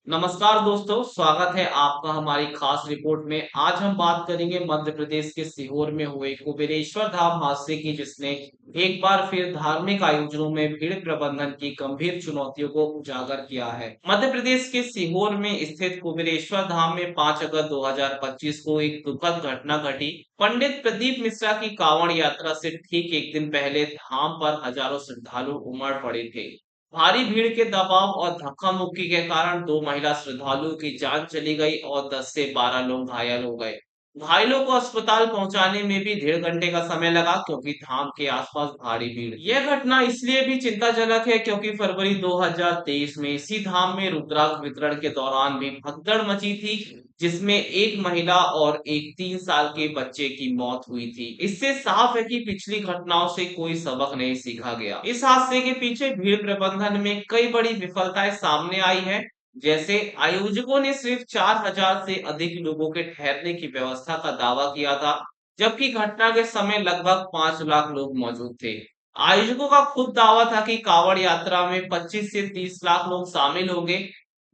नमस्कार दोस्तों, स्वागत है आपका हमारी खास रिपोर्ट में। आज हम बात करेंगे मध्य प्रदेश के सीहोर में हुए कुबेरेश्वर धाम हादसे की, जिसने एक बार फिर धार्मिक आयोजनों में भीड़ प्रबंधन की गंभीर चुनौतियों को उजागर किया है। मध्य प्रदेश के सीहोर में स्थित कुबेरेश्वर धाम में 5 अगस्त 2025 को एक दुखद घटना घटी। पंडित प्रदीप मिश्रा की कांवड़ यात्रा से ठीक एक दिन पहले धाम पर हजारों श्रद्धालु उमड़ पड़े थे। भारी भीड़ के दबाव और धक्का मुक्की के कारण दो महिला श्रद्धालुओं की जान चली गई और 10 से 12 लोग घायल हो गए। घायलों को अस्पताल पहुंचाने में भी 1.5 घंटे का समय लगा, क्योंकि धाम के आसपास भारी भीड़। यह घटना इसलिए भी चिंताजनक है क्योंकि फरवरी 2023 में इसी धाम में रुद्राक्ष वितरण के दौरान भी भगदड़ मची थी, जिसमें एक महिला और एक 3 साल के बच्चे की मौत हुई थी। इससे साफ है कि पिछली घटनाओं से कोई सबक नहीं सीखा गया। इस हादसे के पीछे भीड़ प्रबंधन में कई बड़ी विफलताएं सामने आई है। जैसे आयोजकों ने सिर्फ 4,000 से अधिक लोगों के ठहरने की व्यवस्था का दावा किया था, जबकि घटना के समय लगभग 5 लाख लोग मौजूद थे। आयोजकों का खुद दावा था कि कांवड़ यात्रा में 25 से 30 लाख लोग शामिल होंगे।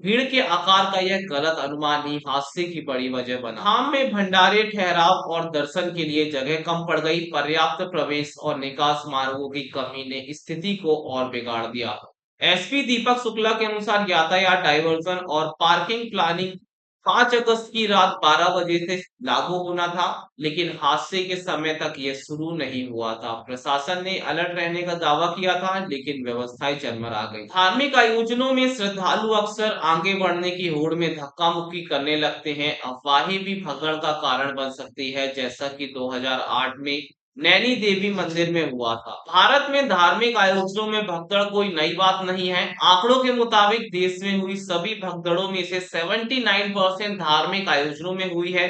भीड़ के आकार का यह गलत अनुमान ही हादसे की बड़ी वजह बना। धाम में भंडारे, ठहराव और दर्शन के लिए जगह कम पड़ गई। पर्याप्त प्रवेश और निकास मार्गों की कमी ने स्थिति को और बिगाड़ दिया। एसपी दीपक शुक्ला के अनुसार यातायात डायवर्जन और पार्किंग प्लानिंग 5 अगस्त की रात 12 बजे से लागू होना था, लेकिन हादसे के समय तक ये शुरू नहीं हुआ था। प्रशासन ने अलर्ट रहने का दावा किया था, लेकिन व्यवस्थाएं चरमरा गई। धार्मिक आयोजनों में श्रद्धालु अक्सर आगे बढ़ने की होड़ में धक्का मुक्की करने लगते हैं। अफवाहें भी भगदड़ का कारण बन सकती है, जैसा कि 2008 में नैनी देवी मंदिर में हुआ था। भारत में धार्मिक आयोजनों में भगदड़ कोई नई बात नहीं है। आंकड़ों के मुताबिक देश में हुई सभी भगदड़ों में से 79% धार्मिक आयोजनों में हुई है।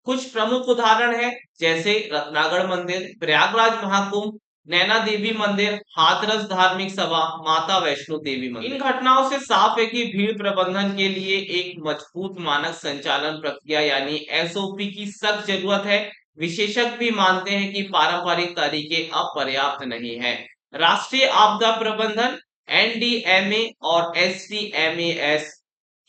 कुछ प्रमुख उदाहरण है, जैसे रत्नागढ़ मंदिर, प्रयागराज महाकुंभ, नैना देवी मंदिर, हाथरस धार्मिक सभा, माता वैष्णो देवी मंदिर। इन घटनाओं से साफ है कि भीड़ प्रबंधन के लिए एक मजबूत मानक संचालन प्रक्रिया यानी एसओपी की सख्त जरूरत है। विशेषज्ञ भी मानते हैं कि पारंपरिक तरीके अब पर्याप्त नहीं है। राष्ट्रीय आपदा प्रबंधन एनडीएमए और एसडीएमएएस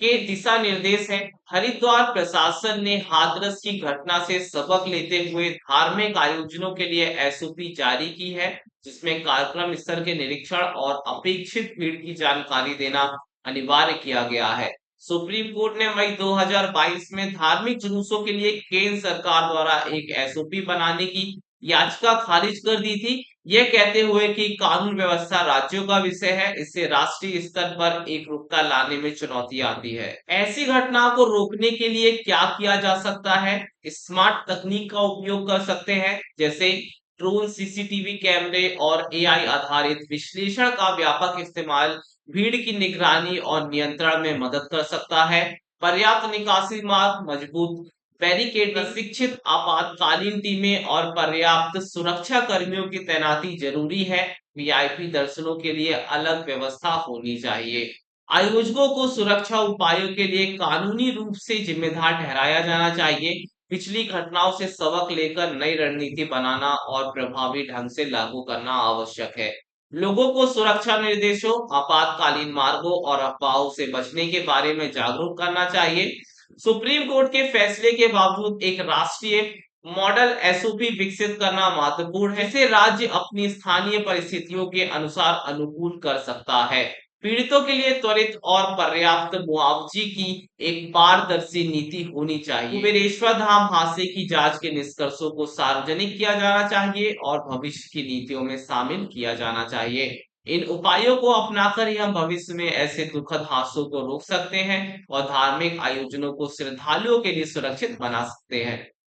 के दिशा निर्देश हैं। हरिद्वार प्रशासन ने हाथरस की घटना से सबक लेते हुए धार्मिक आयोजनों के लिए एसओपी जारी की है, जिसमें कार्यक्रम स्तर के निरीक्षण और अपेक्षित भीड़ की जानकारी देना अनिवार्य किया गया है। सुप्रीम कोर्ट ने मई 2022 में धार्मिक जुलूसों के लिए केंद्र सरकार द्वारा एक एसओपी बनाने की याचिका खारिज कर दी थी, यह कहते हुए कि कानून व्यवस्था राज्यों का विषय है, इससे राष्ट्रीय स्तर पर एकरूपता लाने में चुनौती आती है। ऐसी घटनाओं को रोकने के लिए क्या किया जा सकता है? स्मार्ट तकनीक का उपयोग कर सकते हैं, जैसे ड्रोन, सीसीटीवी कैमरे और एआई आधारित विश्लेषण का व्यापक इस्तेमाल भीड़ की निगरानी और नियंत्रण में मदद कर सकता है। पर्याप्त निकासी मार्ग, मजबूत बैरिकेड, प्रशिक्षित आपातकालीन टीमें और पर्याप्त सुरक्षा कर्मियों की तैनाती जरूरी है। वीआईपी दर्शनों के लिए अलग व्यवस्था होनी चाहिए। आयोजकों को सुरक्षा उपायों के लिए कानूनी रूप से जिम्मेदार ठहराया जाना चाहिए। पिछली घटनाओं से सबक लेकर नई रणनीति बनाना और प्रभावी ढंग से लागू करना आवश्यक है। लोगों को सुरक्षा निर्देशों, आपातकालीन मार्गों और अफवाहों से बचने के बारे में जागरूक करना चाहिए। सुप्रीम कोर्ट के फैसले के बावजूद एक राष्ट्रीय मॉडल एसओपी विकसित करना महत्वपूर्ण है, जिसे राज्य अपनी स्थानीय परिस्थितियों के अनुसार अनुकूल कर सकता है। पीड़ितों के लिए त्वरित और पर्याप्त मुआवजे की एक पारदर्शी नीति होनी चाहिए। कुबेरेश्वर धाम हादसे की जांच के निष्कर्षों को सार्वजनिक किया जाना चाहिए और भविष्य की नीतियों में शामिल किया जाना चाहिए। इन उपायों को अपनाकर ही हम भविष्य में ऐसे दुखद हादसों को रोक सकते हैं और धार्मिक आयोजनों को श्रद्धालुओं के लिए सुरक्षित बना सकते हैं।